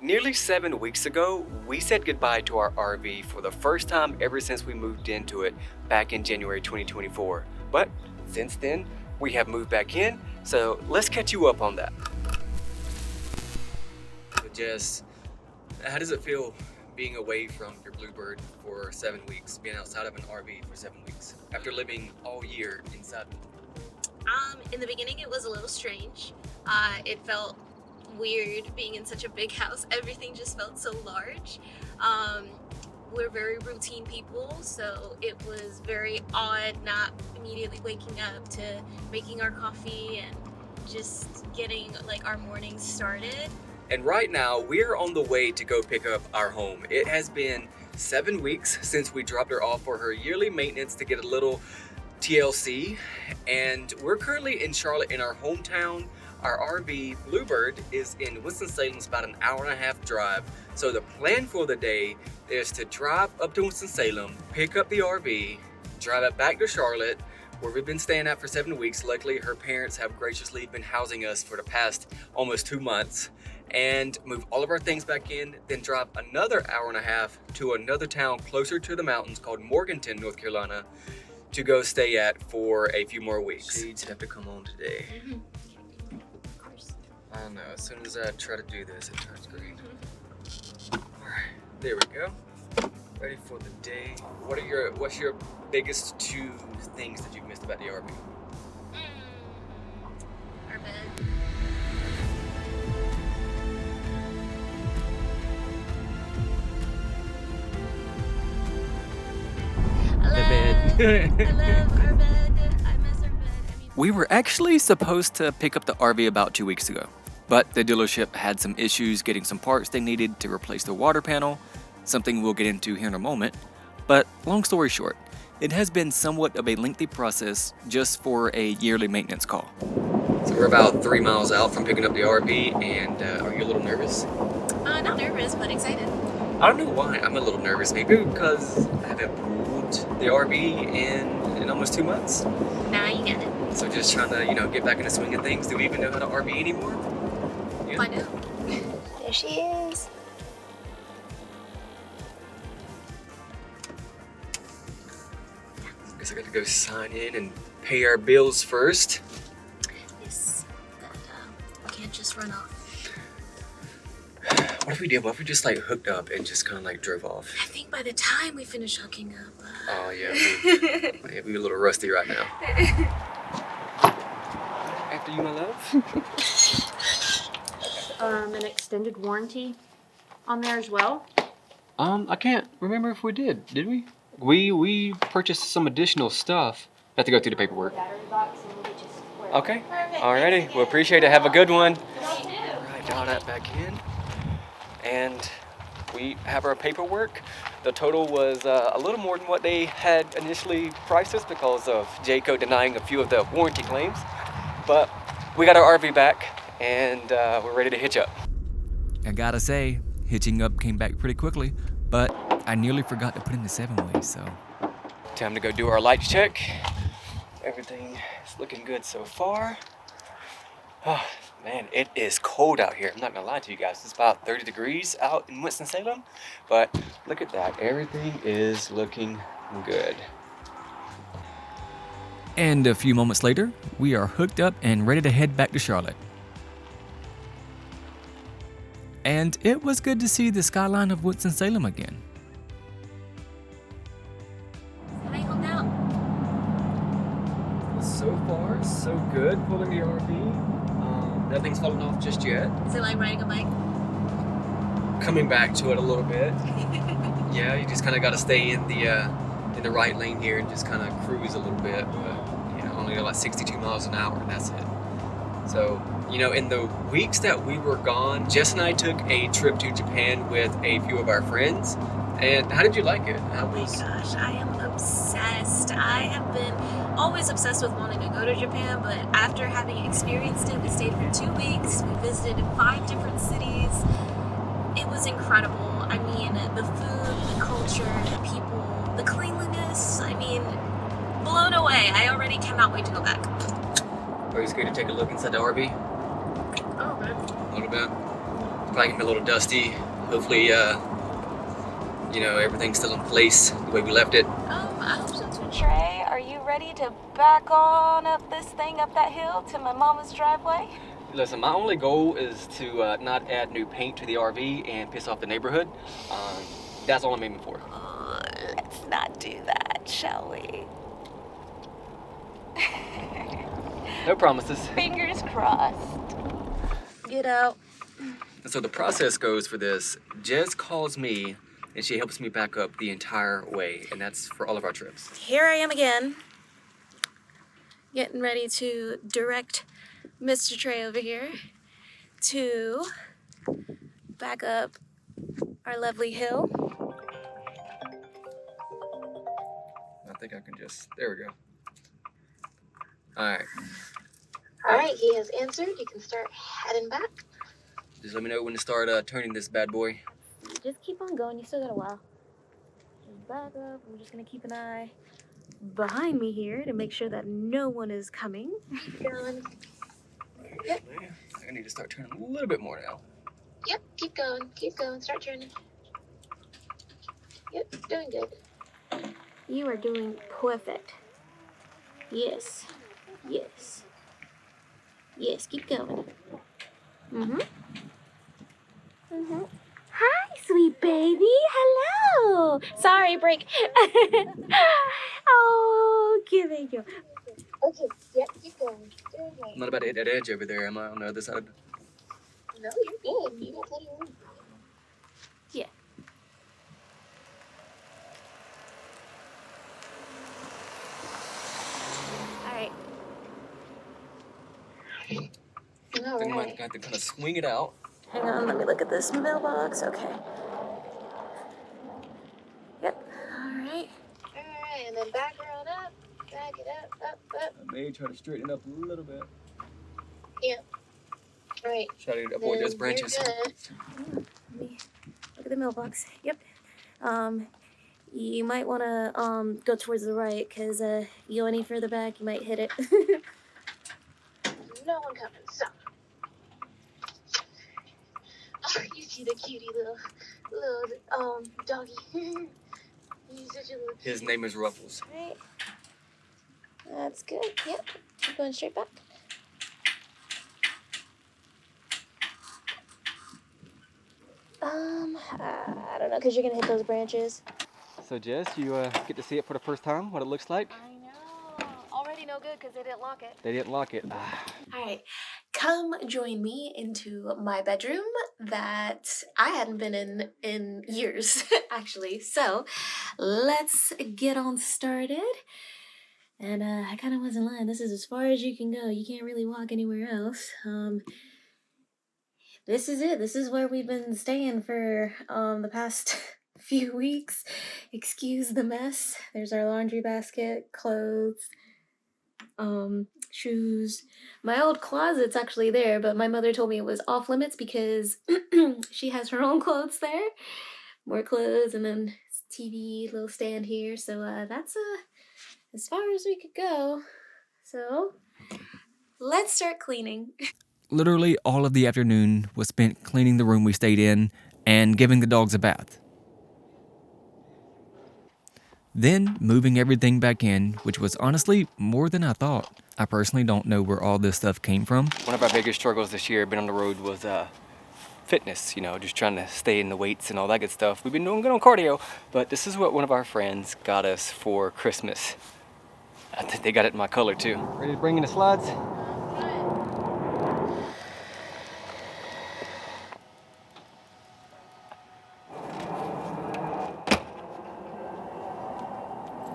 Nearly 7 weeks ago, we said goodbye to our RV for the first time ever since we moved into it back in January 2024. But since then, we have moved back in, so let's catch you up on that. So Jess, how does it feel being away from your Bluebird for 7 weeks, being outside of an RV for 7 weeks, after living all year inside? In the beginning it was a little strange. It felt weird being in such a big house. Everything just felt so large. We're very routine people, so it was very odd not immediately waking up to making our coffee and just getting like our mornings started. And right now we're on the way to go pick up our home. It has been 7 weeks since we dropped her off for her yearly maintenance to get a little TLC, and we're currently in Charlotte in our hometown. Our RV Bluebird is in Winston-Salem. It's about an hour-and-a-half drive. So the plan for the day is to drive up to Winston-Salem, pick up the RV, drive it back to Charlotte, where we've been staying at for 7 weeks. Luckily, her parents have graciously been housing us for the past almost 2 months, and move all of our things back in, then drive another hour-and-a-half to another town closer to the mountains called Morganton, North Carolina, to go stay at for a few more weeks. Shades have to come on today. Of course. I don't know, as soon as I try to do this, it turns green. Alright, there we go. Ready for the day. What's your biggest 2 things that you've missed about the RV? Our bed. I love our bed. I miss our bed. We were actually supposed to pick up the RV about 2 weeks ago, but the dealership had some issues getting some parts they needed to replace the water panel, something we'll get into here in a moment. But long story short, it has been somewhat of a lengthy process just for a yearly maintenance call. So we're about 3 miles out from picking up the RV, and are you a little nervous? Not nervous, but excited. I don't know why I'm a little nervous. Maybe because I haven't pulled the RV in almost 2 months. Now you get it. So just trying to, get back in the swing of things. Do we even know how to RV anymore? Yeah. Find out. There she is. Guess I got to go sign in and pay our bills first. Yes. That can't just run off. What if we did? What if we just hooked up and just kind of drove off? I think by the time we finish hooking up. Oh yeah, we're a little rusty right now. After you, my love. An extended warranty on there as well? I can't remember if we did we? We purchased some additional stuff. Have to go through the paperwork. Battery box and we'll get you square. Okay. Perfect. Alrighty. Well, appreciate it. Have a good one. Alright, dial that back in. And we have our paperwork. The total was a little more than what they had initially priced us because of Jayco denying a few of the warranty claims. But we got our RV back, and we're ready to hitch up. I gotta say, hitching up came back pretty quickly, but I nearly forgot to put in the 7-way, so. Time to go do our lights check. Everything is looking good so far. Oh, man, it is cold out here. I'm not gonna lie to you guys. It's about 30 degrees out in Winston-Salem, but look at that. Everything is looking good. And a few moments later, we are hooked up and ready to head back to Charlotte. And it was good to see the skyline of Winston-Salem again. How you holding out? So far, so good pulling the RV. Nothing's fallen off just yet. Is it like riding a bike? Coming back to it a little bit. Yeah, you just kind of got to stay in the right lane here and just kind of cruise a little bit. But only about 62 miles an hour, and that's it. So, in the weeks that we were gone, Jess and I took a trip to Japan with a few of our friends. And how did you like it? Oh my gosh, I am obsessed. I have been always obsessed with wanting to go to Japan, but after having experienced it, we stayed for 2 weeks. We visited 5 different cities. It was incredible. I mean, the food, the culture, the people, the cleanliness. I mean, blown away. I already cannot wait to go back. Are you scared to take a look inside the RV? Oh, man. A little bit. Probably gonna be a little dusty. Hopefully, you know, everything's still in place the way we left it. I hope so too. Trae, are you ready to back on up this thing up that hill to my mama's driveway? Listen, my only goal is to not add new paint to the RV and piss off the neighborhood. That's all I'm aiming for. Let's not do that, shall we? No promises. Fingers crossed. Get out. And so the process goes for this. Jess calls me and she helps me back up the entire way, and that's for all of our trips. Here I am again, getting ready to direct Mr. Trae over here to back up our lovely hill. I think I can just, there we go. All right. All right, he has answered. You can start heading back. Just let me know when to start turning this bad boy. Just keep on going. You still got a while. Just back up. I'm just going to keep an eye behind me here to make sure that no one is coming. Keep going. Yep. I need to start turning a little bit more now. Yep, keep going. Keep going. Start turning. Yep, doing good. You are doing perfect. Yes. Yes. Yes, keep going. Mm-hmm. Mm-hmm. Hi, sweet baby. Hello. Sorry, break. Oh, give it you. Okay, yep, keep going. I'm not about to hit that edge over there, am I, on the other side? No, you're good. You got plenty of room. Yeah. All right. I think I might have to kind of swing it out. Hang on, let me look at this mailbox. Okay. Yep. All right. All right, and then back her on up. Back it up. I may try to straighten it up a little bit. Yeah. All right. Try to avoid those branches. You're good. Let me look at the mailbox. Yep. You might want to go towards the right, because you go any further back, you might hit it. No one coming, so. Oh, you see the cutie little doggy. He's such a little His name is Ruffles. Right. That's good. Yep. Keep going straight back. I don't know, because you're going to hit those branches. So Jess, you get to see it for the first time, what it looks like? I know. Already no good because they didn't lock it. They didn't lock it. All right. Come join me into my bedroom that I hadn't been in years, actually. So let's get on started. And I kind of wasn't lying. This is as far as you can go. You can't really walk anywhere else. This is it. This is where we've been staying for the past few weeks. Excuse the mess. There's our laundry basket, clothes, shoes. My old closet's actually there, but my mother told me it was off limits because she has her own clothes there. More clothes, and then TV, little stand here. So that's as far as we could go. So let's start cleaning. Literally all of the afternoon was spent cleaning the room we stayed in and giving the dogs a bath. Then moving everything back in, which was honestly more than I thought. I personally don't know where all this stuff came from. One of our biggest struggles this year, been on the road, was fitness, you know, just trying to stay in the weights and all that good stuff. We've been doing good on cardio, but this is what one of our friends got us for Christmas. I think they got it in my color too. Ready to bring in the slides?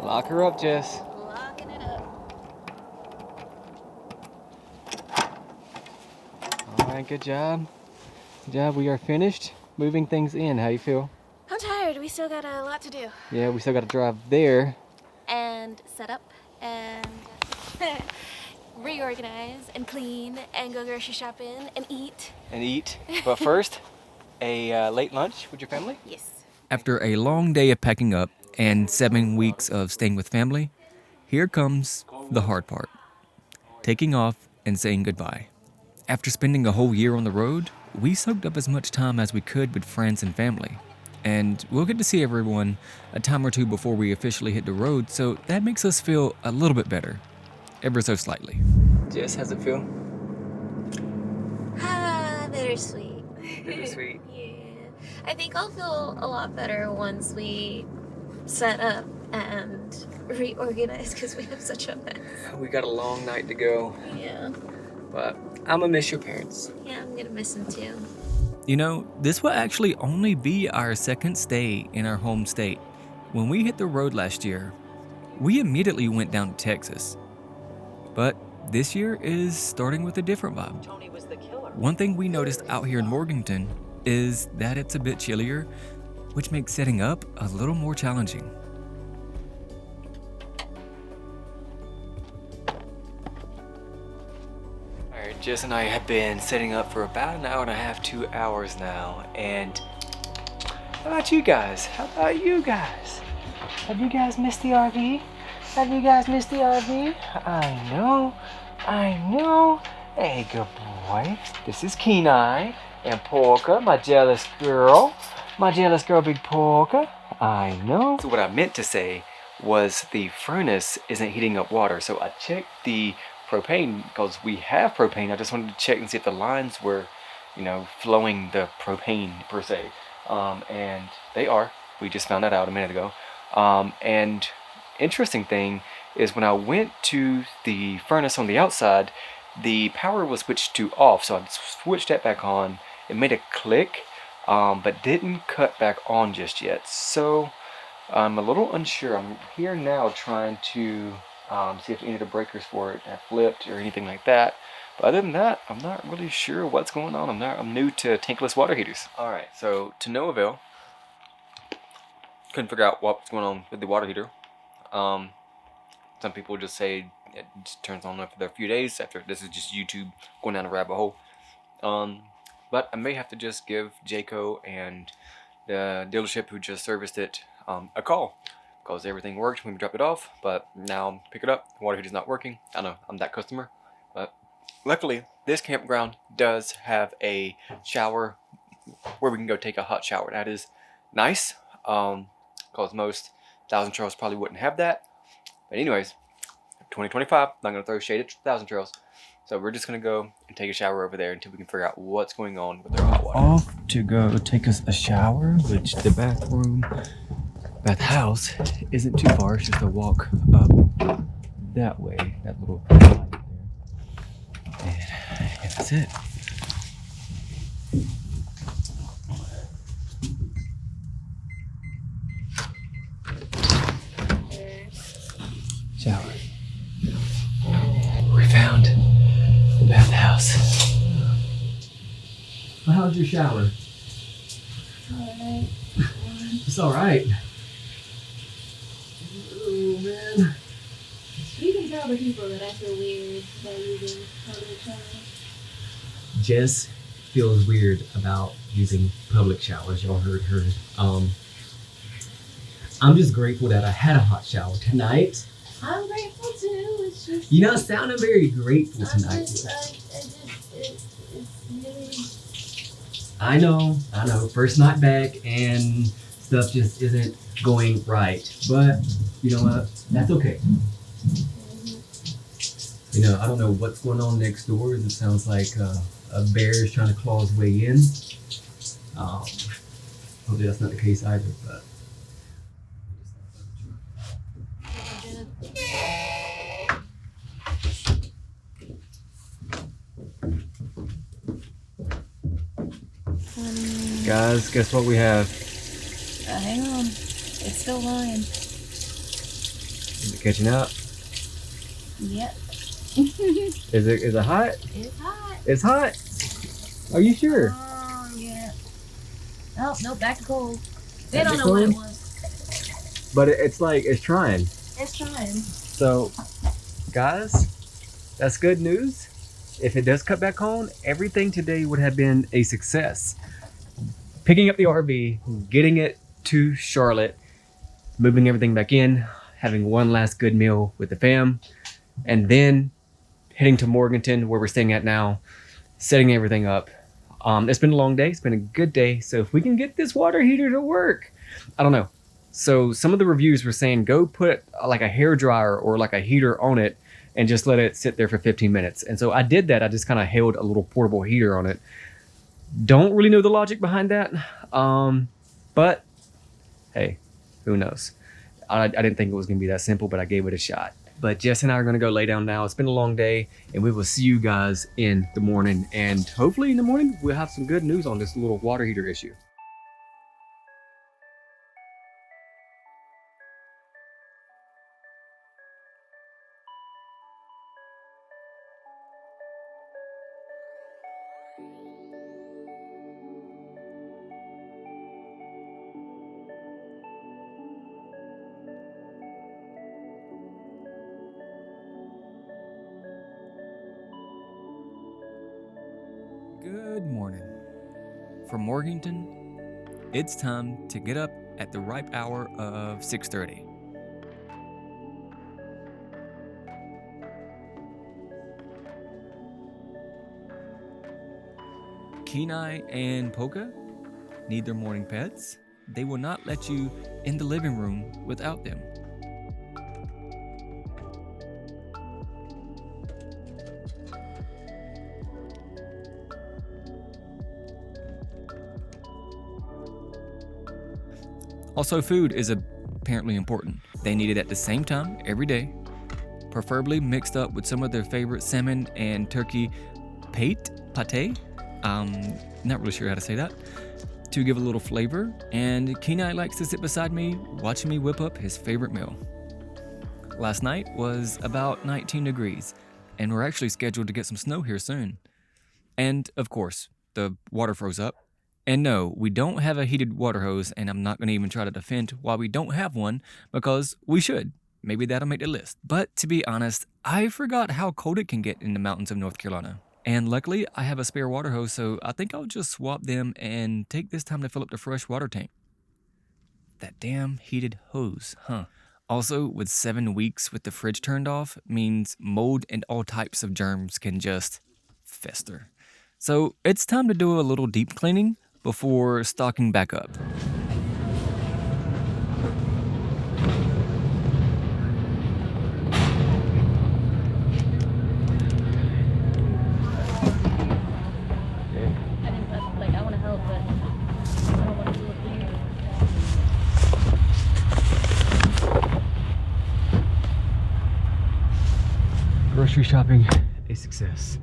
Lock her up, Jess. Locking it up. All right, good job. Good job, we are finished moving things in. How you feel? I'm tired. We still got a lot to do. Yeah, we still got to drive there. And set up and reorganize and clean and go grocery shopping and eat. And eat. But first, a late lunch with your family? Yes. After a long day of packing up and 7 weeks of staying with family, here comes the hard part. Taking off and saying goodbye. After spending a whole year on the road, we soaked up as much time as we could with friends and family. And we'll get to see everyone a time or two before we officially hit the road, so that makes us feel a little bit better, ever so slightly. Jess, how's it feel? Bittersweet. Bittersweet. Yeah. I think I'll feel a lot better once we set up and reorganize because we have such a mess. We got a long night to go. Yeah. But I'm gonna miss your parents. Yeah, I'm gonna miss them too. You know, this will actually only be our second stay in our home state. When we hit the road last year, we immediately went down to Texas. But this year is starting with a different vibe. Tony was the killer. One thing we noticed out here in Morganton is that it's a bit chillier, which makes setting up a little more challenging. Alright, Jess and I have been setting up for about an hour and a half, 2 hours now, and how about you guys? Have you guys missed the RV? I know. Hey, good boy. This is Kenai and Polka, my jealous girl, Big Polka. I know. So what I meant to say was the furnace isn't heating up water, so I checked the propane because we have propane. I just wanted to check and see if the lines were, flowing the propane per se, and they are. We just found that out a minute ago. And interesting thing is when I went to the furnace on the outside, the power was switched to off, so I switched that back on. It made a click, but didn't cut back on just yet. So I'm a little unsure. I'm here now trying to see if any of the breakers for it have flipped or anything like that. But other than that, I'm not really sure what's going on. I'm new to tankless water heaters. All right, so to no avail. Couldn't figure out what's going on with the water heater. Some people just say it just turns on after a few days. After this is just YouTube going down a rabbit hole. But I may have to just give Jayco and the dealership who just serviced it a call, because everything worked when we dropped it off. But now pick it up, water heater's not working. I know I'm that customer, but luckily this campground does have a shower where we can go take a hot shower. That is nice, because most 1,000 trails probably wouldn't have that. But anyways, 2025, not gonna throw shade at 1,000 trails. So we're just gonna go and take a shower over there until we can figure out what's going on with their hot water. Off to go take us a shower, which the bathhouse isn't too far. It's just a walk up that way, that little light there. And that's it. Shower. We found the bathhouse. Well, how's your shower? Alright. It's alright. Oh man. You can tell the people that I feel weird by using public showers. Jess feels weird about using public showers. Y'all heard her. I'm just grateful that I had a hot shower tonight. I'm grateful too. It's just. You're not sounding very grateful tonight. It's really. I know. First night back and stuff just isn't going right. But you know what? That's okay. I don't know what's going on next door. It sounds like a bear is trying to claw his way in. Hopefully that's not the case either, but. Guys, guess what we have? Hang on. It's still lying. Is it catching up? Yep. Is it hot? It's hot. It's hot. Are you sure? Oh, yeah. Oh, nope, back to cold. They Back don't to know what it cold? was. But it's trying. It's trying. So, guys, that's good news. If it does cut back on, everything today would have been a success. Picking up the RV, getting it to Charlotte, moving everything back in, having one last good meal with the fam, and then heading to Morganton, where we're staying at now, setting everything up. It's been a long day. It's been a good day. So if we can get this water heater to work, I don't know. So some of the reviews were saying go put like a hair dryer or like a heater on it and just let it sit there for 15 minutes. And so I did that. I just kind of held a little portable heater on it. Don't really know the logic behind that. But hey, who knows? I didn't think it was gonna be that simple, but I gave it a shot. But Jess and I are gonna go lay down now. It's been a long day, and we will see you guys in the morning. And hopefully in the morning, we'll have some good news on this little water heater issue. Good morning. From Morganton, it's time to get up at the ripe hour of 6:30. Kenai and Polka need their morning pets. They will not let you in the living room without them. Also, food is apparently important. They need it at the same time every day, preferably mixed up with some of their favorite salmon and turkey pate. Not really sure how to say that, to give a little flavor. And Kenai likes to sit beside me, watching me whip up his favorite meal. Last night was about 19 degrees, and we're actually scheduled to get some snow here soon. And of course, the water froze up. And no, we don't have a heated water hose, and I'm not going to even try to defend why we don't have one, because we should. Maybe that'll make the list. But to be honest, I forgot how cold it can get in the mountains of North Carolina. And luckily, I have a spare water hose, so I think I'll just swap them and take this time to fill up the fresh water tank. That damn heated hose, huh? Also, with 7 weeks with the fridge turned off, means mold and all types of germs can just fester. So it's time to do a little deep cleaning before stocking back up. I want to help, but I don't want to do it here. Grocery shopping, a success.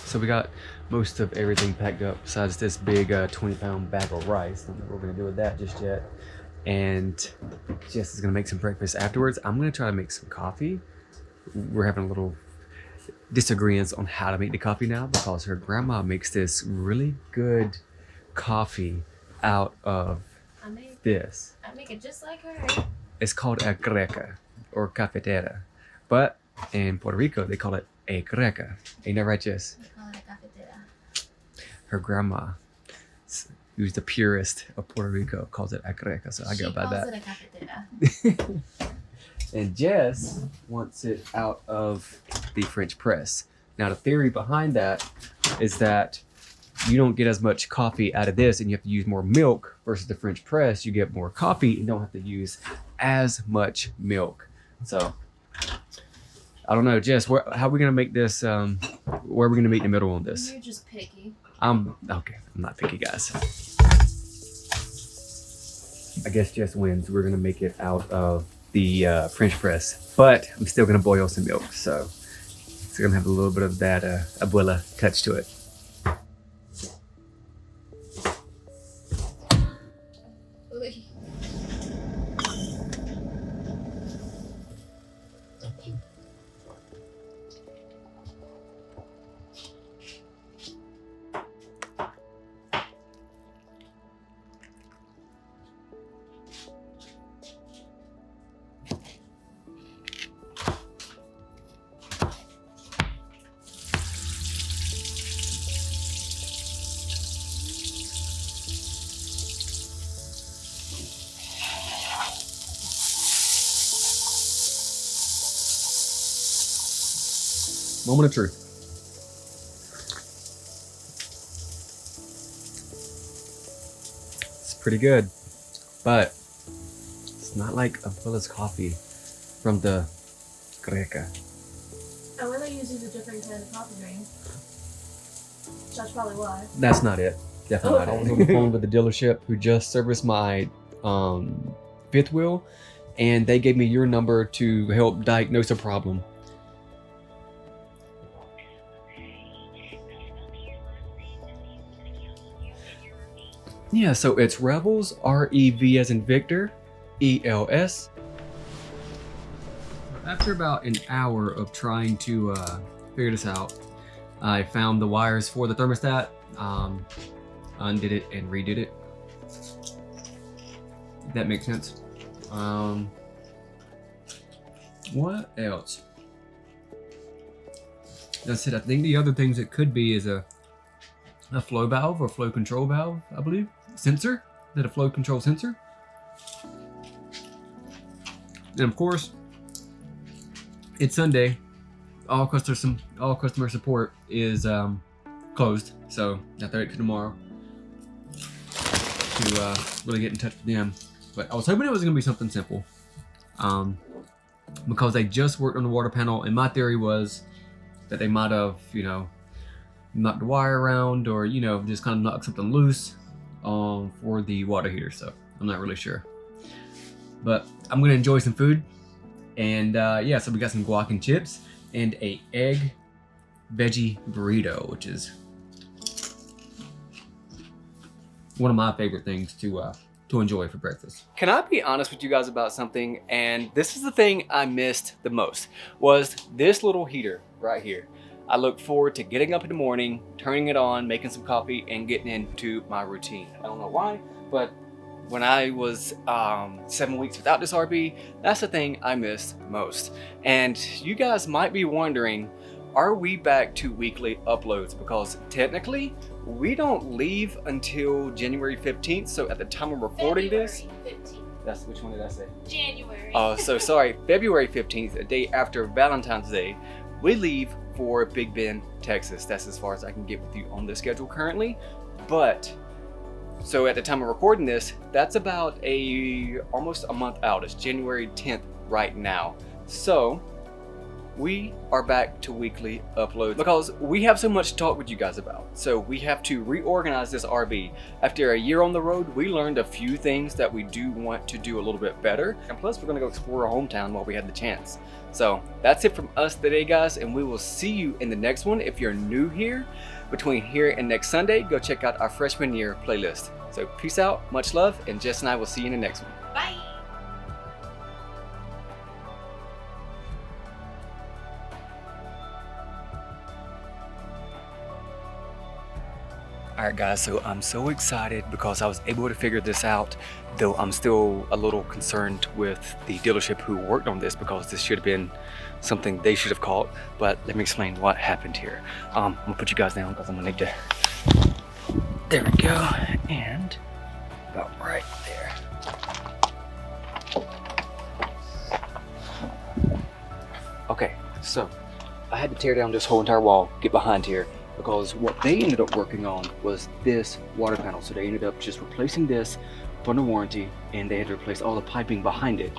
So we got most of everything packed up besides this big 20-pound bag of rice. Don't know what we're gonna do with that just yet. And Jess is gonna make some breakfast afterwards. I'm gonna try to make some coffee. We're having a little disagreements on how to make the coffee now because her grandma makes this really good coffee out of this. I make it just like her. It's called a greca or cafetera, but in Puerto Rico they call it a greca. Ain't that right, Jess? We call it a cafetera. Her grandma, who's the purist of Puerto Rico, calls it a greca, so I go by that. She calls it a cafetera. And Jess wants it out of the French press. Now the theory behind that is that you don't get as much coffee out of this and you have to use more milk versus the French press. You get more coffee and don't have to use as much milk. So I don't know, Jess, how are we gonna make this, where are we gonna meet in the middle on this? You're just picky. Okay, I'm not picky, guys. I guess Jess wins. We're gonna make it out of the French press, but I'm still gonna boil some milk, so it's gonna have a little bit of that abuela touch to it. Moment of truth. It's pretty good, but it's not like Abuela's coffee from the Greca. Abuela uses a different kind of coffee grain. That's probably why. That's not it. Definitely not it. I was on the phone with the dealership who just serviced my fifth wheel, and they gave me your number to help diagnose a problem. Yeah, so it's Rebels, R-E-V as in Victor, E-L-S. After about an hour of trying to figure this out, I found the wires for the thermostat, undid it and redid it. If that makes sense. What else? That's it. I think the other things it could be is a flow valve or flow control valve, I believe. Sensor? Is that a flow control sensor? And of course, it's Sunday. All customer support is closed, so I have to wait till tomorrow to really get in touch with them. But I was hoping it was gonna be something simple, because they just worked on the water panel, and my theory was that they might have, knocked the wire around, or just kind of knocked something loose for the water heater. So I'm not really sure, but I'm gonna enjoy some food. And yeah, so we got some guac and chips and a egg veggie burrito, which is one of my favorite things to enjoy for breakfast. Can I be honest with you guys about something? And this is the thing I missed the most, was this little heater right here. I look forward to getting up in the morning, turning it on, making some coffee, and getting into my routine. I don't know why, but when I was 7 weeks without this RV, that's the thing I missed most. And you guys might be wondering, are we back to weekly uploads? Because technically, we don't leave until January 15th. So at the time of recording this, that's, which one did I say? January. Oh, so sorry, February 15th, a day after Valentine's Day, we leave for Big Bend, Texas. That's as far as I can get with you on the schedule currently. But so at the time of recording this, that's about almost a month out. It's January 10th right now. So we are back to weekly uploads because we have so much to talk with you guys about. So we have to reorganize this RV. After a year on the road, we learned a few things that we do want to do a little bit better. And plus, we're gonna go explore our hometown while we have the chance. So that's it from us today, guys, and we will see you in the next one. If you're new here, between here and next Sunday, go check out our freshman year playlist. So peace out, much love, and Jess and I will see you in the next one. Bye. All right, guys, so I'm so excited because I was able to figure this out, though I'm still a little concerned with the dealership who worked on this because this should have been something they should have caught. But let me explain what happened here. I'm gonna put you guys down because I'm gonna need to, there we go, and about right there. Okay, so I had to tear down this whole entire wall, get behind here, because what they ended up working on was this water panel. So they ended up just replacing this under warranty, and they had to replace all the piping behind it.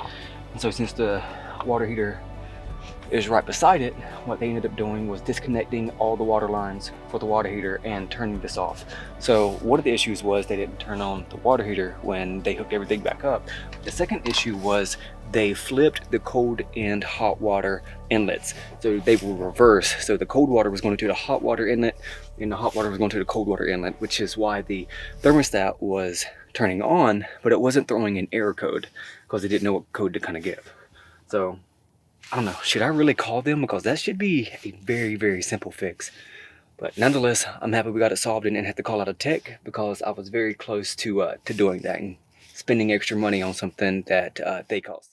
And so since the water heater is right beside it, what they ended up doing was disconnecting all the water lines for the water heater and turning this off. So one of the issues was they didn't turn on the water heater when they hooked everything back up. The second issue was they flipped the cold and hot water inlets. So they were reversed. So the cold water was going to the hot water inlet, and the hot water was going to the cold water inlet, which is why the thermostat was turning on, but it wasn't throwing an error code because they didn't know what code to kind of give. So I don't know, should I really call them? Because that should be a very, very simple fix. But nonetheless, I'm happy we got it solved and didn't have to call out a tech, because I was very close to doing that and spending extra money on something that they cost.